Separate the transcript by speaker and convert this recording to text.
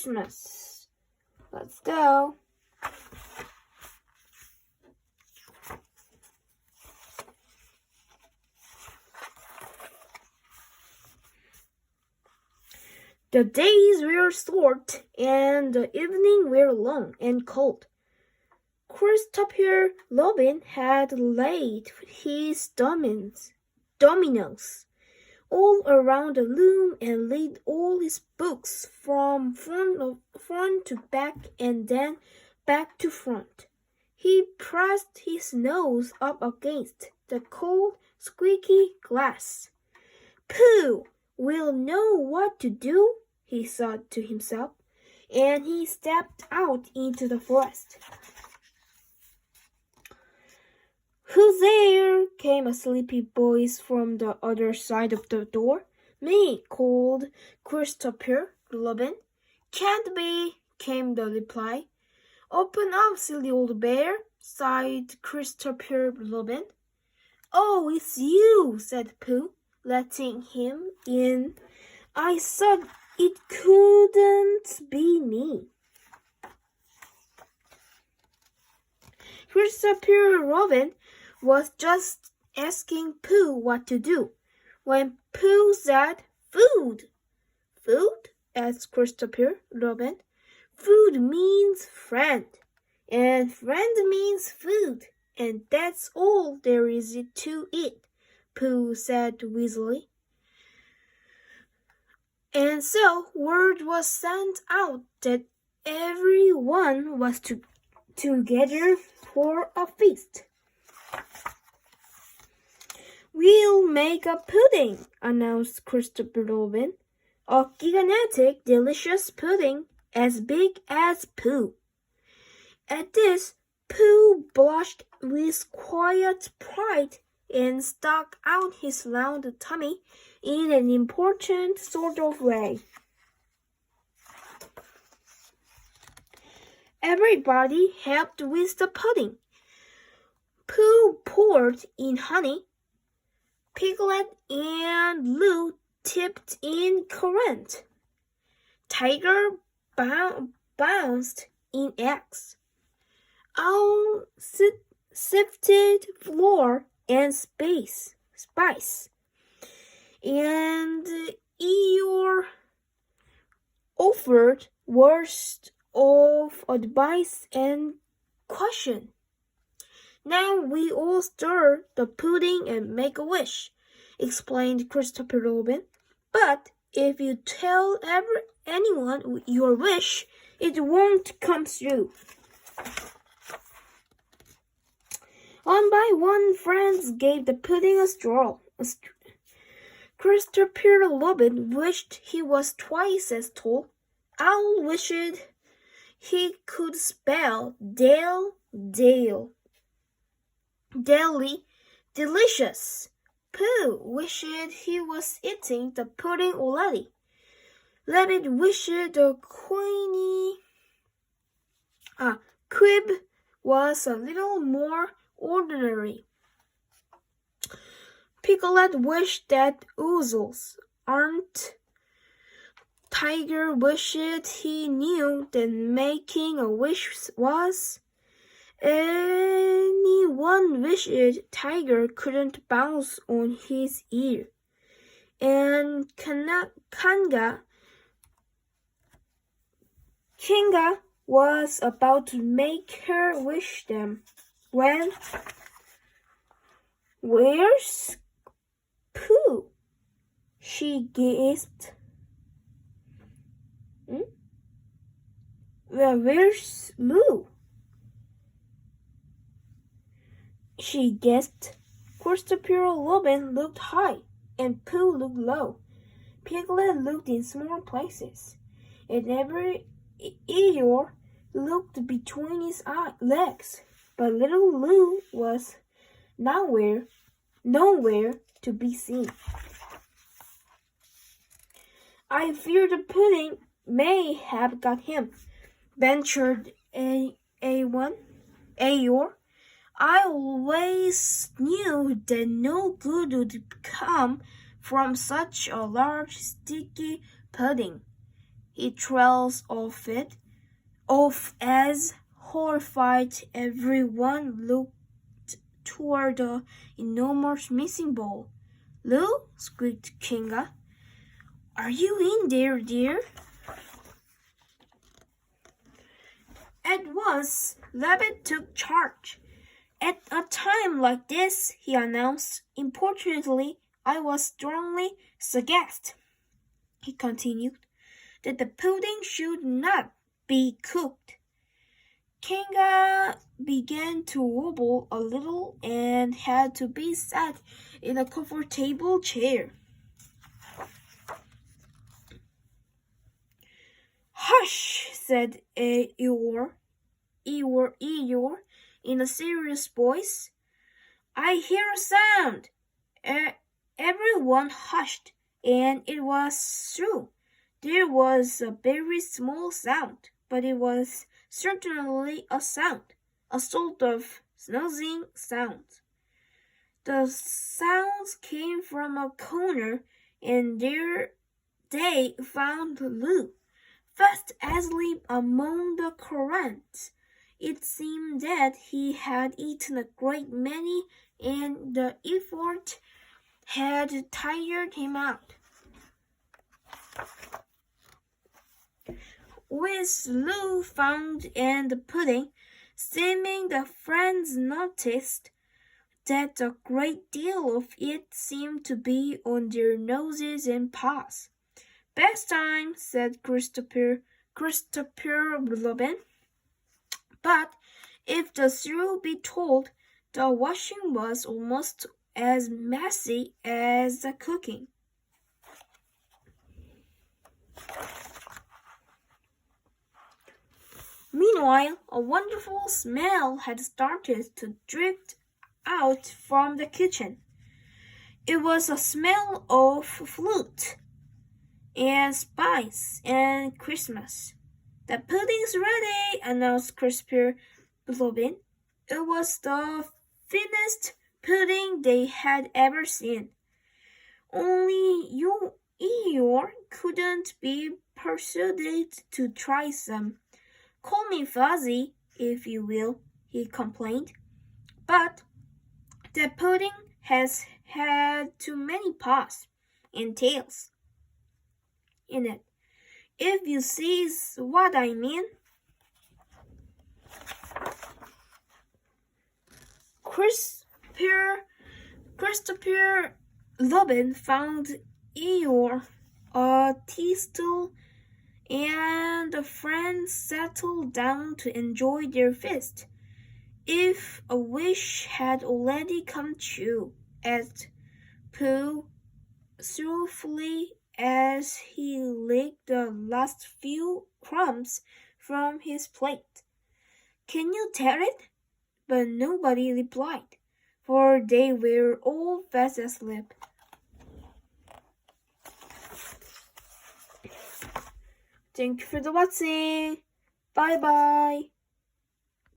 Speaker 1: Christmas. Let's go. The days were short, and the evening were long and cold. Christopher Robin had laid his dominoes all around the room and laid all his books from front to back and then back to front. He pressed his nose up against the cold, squeaky glass. "Pooh will know what to do," he thought to himself, and he stepped out into the forest. "Who's there?" came a sleepy voice from the other side of the door. "Me," called Christopher Robin. "Can't be," came the reply. "Open up, silly old bear," sighed Christopher Robin. "Oh, it's you," said Pooh, letting him in. "I thought it couldn't be me." Christopher Robin was just asking Pooh what to do when Pooh said, "Food." "Food?" asked Christopher Robin. "Food means friend, and friend means food, and that's all there is to it," Pooh said wheezily. And so word was sent out that everyone was together for a feast. "We'll make a pudding," announced Christopher Robin. "A gigantic, delicious pudding as big as Pooh." At this, Pooh blushed with quiet pride and stuck out his round tummy in an important sort of way. Everybody helped with the pudding. Pooh poured in honey. Piglet and Lou tipped in currant. Tiger bounced in eggs. Owl sifted flour and spice. And Eeyore offered words of advice and caution. "Now we all stir the pudding and make a wish," explained Christopher Robin. "But if you tell anyone your wish, it won't come true." One by one, friends gave the pudding a straw. Christopher Robin wished he was twice as tall. Owl wished he could spell daily, delicious. Pooh wished he was eating the pudding already. Rabbit wished the quib was a little more ordinary. Piglet wished that oozles aren't. Tiger wished he knew that making a wish was. Anyone wished Tiger couldn't bounce on his ear. And Kinga was about to make her wish them when, "Where's Pooh?" she gasped. "Where's Lou?" she gasped. Christopher Robin looked high, and Pooh looked low. Piglet looked in small places, and every Eeyore looked between his legs. But little Lou was nowhere to be seen. "I fear the pudding may have got him," ventured Eeyore. "I always knew that no good would come from such a large, sticky pudding." he trails off as horrified everyone looked toward the enormous missing ball. Lou, squeaked Kinga. Are you in there, dear? At once, Rabbit took charge. At a time like this, he announced importantly, I was strongly suggest, he continued, that the pudding should not be cooked. Kinga began to wobble a little and had to be sat in a comfortable chair. Hush, said Eeyore in a serious voice. I hear a sound. Everyone hushed, and it was true. There was a very small sound, but it was certainly a sound, a sort of snoozing sound. The sounds came from a corner, and there they found Lou, fast asleep among the currants. It seemed that he had eaten a great many, and the effort had tired him out. With Lou found and the pudding, seeming the friends noticed that a great deal of it seemed to be on their noses and paws. Best time, said Christopher Robin. But if the truth be told, the washing was almost as messy as the cooking. Meanwhile, a wonderful smell had started to drift out from the kitchen. It was a smell of fruit and spice and Christmas. The pudding's ready, announced Christopher Robin. It was the finest pudding they had ever seen. Only Eeyore couldn't be persuaded to try some. Call me Fuzzy, if you will, he complained. But the pudding has had too many paws and tails in it, if you see what I mean. Christopher Robin found Eeyore a teastool, and the friends settled down to enjoy their feast. If a wish had already come true, asked Pooh thoughtfully as he licked the last few crumbs from his plate. Can you tell it? But nobody replied, for they were all fast asleep. Thank you for the watching. Bye bye.